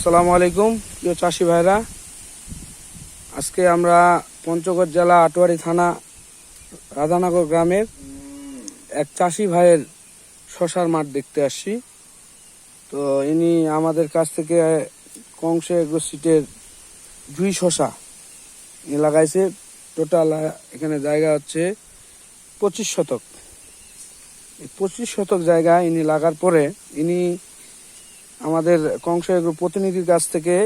আসসালামু আলাইকুম প্রিয় চাষি ভাইরা। আজকে আমরা পঞ্চগড় জেলা আটোয়ারি থানা রাধানগর গ্রামের এক চাষি ভাইয়ের শশার মাঠ দেখতে আসছি। তো ইনি আমাদের কাছ থেকে কংসে এগ্রো সিটের জুই শশা ইনি লাগাইছে। টোটাল এখানে জায়গা হচ্ছে 25 শতক। এই 25 শতক জায়গা ইনি লাগার পরে ইনি আমাদের কংস এগ্রো প্রতিনিধির কাছ থেকে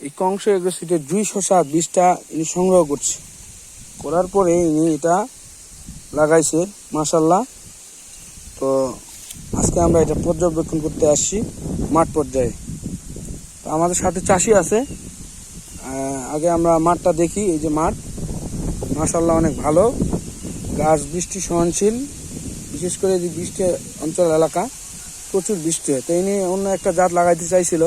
এই কংস এগ্রো সিটের জুই শশা বীজটা ইনি সংগ্রহ করছে। করার পরে ইনি এটা লাগাইছে মাশাআল্লাহ। তো আজকে আমরা এটা পর্যবেক্ষণ করতে আসছি মাঠ পর্যায়ে। তো আমাদের সাথে চাষি আছে, আগে আমরা মাঠটা দেখি। এই যে মাঠ মাশাআল্লাহ অনেক ভালো, গাছ বৃষ্টি সহনশীল, বিশেষ করে এই বৃষ্টি অঞ্চল এলাকা প্রচুর বৃষ্টি হয়। তো ইনি অন্য একটা জাত লাগাইতে চাইছিল,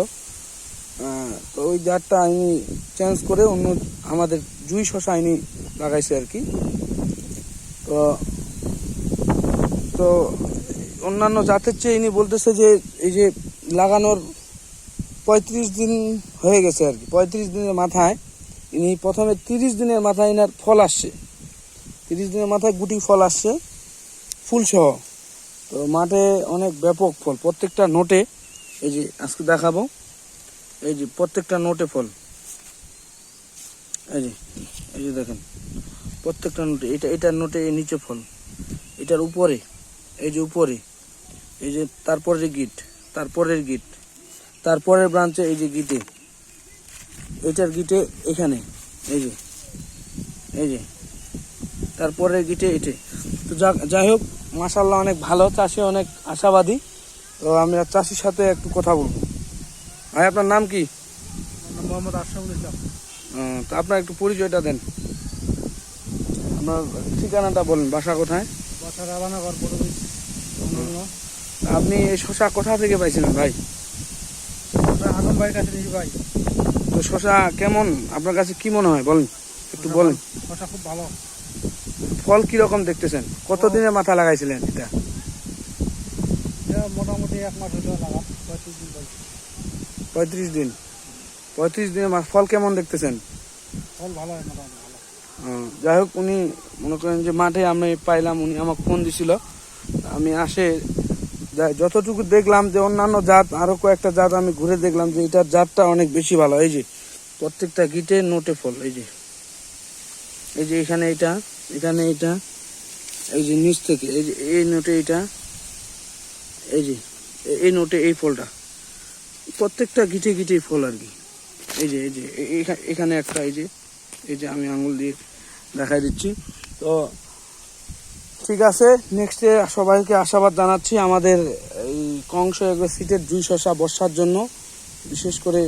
তো ওই জাতটা ইনি চেঞ্জ করে অন্য আমাদের জুই শশা ইনি লাগাইছে আর কি। তো তো অন্যান্য জাতের চেয়ে ইনি বলতেছে যে এই যে লাগানোর 35 দিন হয়ে গেছে আর কি। 35 দিনের মাথায় ইনি প্রথমে 30 দিনের মাথায় ইনার ফল আসছে। 30 দিনের মাথায় গুটি ফল আসছে ফুল সহ। তো মাঠে অনেক ব্যাপক ফল, প্রত্যেকটা নোটে, এই যে আজকে দেখাবো, এই যে প্রত্যেকটা নোটে ফল, এই যে দেখেন প্রত্যেকটা নোটে, এটার নোটে এই নিচে ফল, এটার উপরে, এই যে উপরে, এই যে তারপরের গিট, তারপরের গিট, তারপরের ব্রাঞ্চে, এই যে গিটে, এটার গিটে এখানে, এই যে তারপরের গিটে এটে। তো যাই হোক মাশাআল্লাহ অনেক ভালো, চাষি অনেক আশাবাদী। তো আমরা চাষির সাথে একটু কথা বলবো। ভাই আপনার নাম কি? মোহাম্মদ আশরাফুল ইসলাম। তো আপনার একটু পরিচয়টা দেন, আপনার ঠিকানাটা বলেন, বাসা কোথায়? বাসা রাধানগর। আপনি এই শশা কোথা থেকে পাইছিলেন ভাই? আজম ভাইয়ের কাছে নিয়েছি ভাই। তো শশা কেমন আপনার কাছে, কি মনে হয় বলেন, একটু বলেন। শশা খুব ভালো। ফল কিরকম দেখতেছেন? কতদিনের মাথা লাগাইছিলেন এটা? মোটামুটি 1 মাস হইল লাগা, 35 দিন। 35 দিন। 35 দিনের ফল কেমন দেখতেছেন? ফল ভালো হয়, মোটামুটি ভালো। যাই হোক উনি মনে করেন যে মাঠে আমি পাইলাম, উনি আমাকে ফোন দিছিল, আমি যতটুকু দেখলাম যে অন্যান্য জাত আরো কয়েকটা জাত আমি ঘুরে দেখলাম যে এটার জাতটা অনেক বেশি ভালো। এই যে প্রত্যেকটা গিটে নোটে ফল, এই যে এখানে এটা, এখানে এটা, এই যে নিচ থেকে, এই যে এই নোটে এটা, এই যে এই নোটে এই ফলটা, প্রত্যেকটা গিটে গিটে ফল আর কি। এই যে এখানে একটা, এই যে আমি আঙুল দিয়ে দেখাই দিচ্ছি। তো ঠিক আছে, নেক্সটে সবাইকে আশাবাদ জানাচ্ছি আমাদের এই কংস এগ্রো সিটের জুই শশা বর্ষার জন্য, বিশেষ করে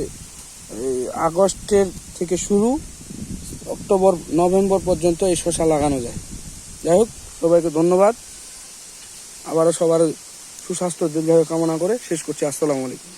আগস্টের থেকে শুরু অক্টোবর নভেম্বর পর্যন্ত এই শশা লাগানো যায়। যাই হোক সবাইকে ধন্যবাদ, আবারও সবার সুস্বাস্থ্য দীর্ঘায়ু কামনা করে শেষ করছি। আসসালামু আলাইকুম।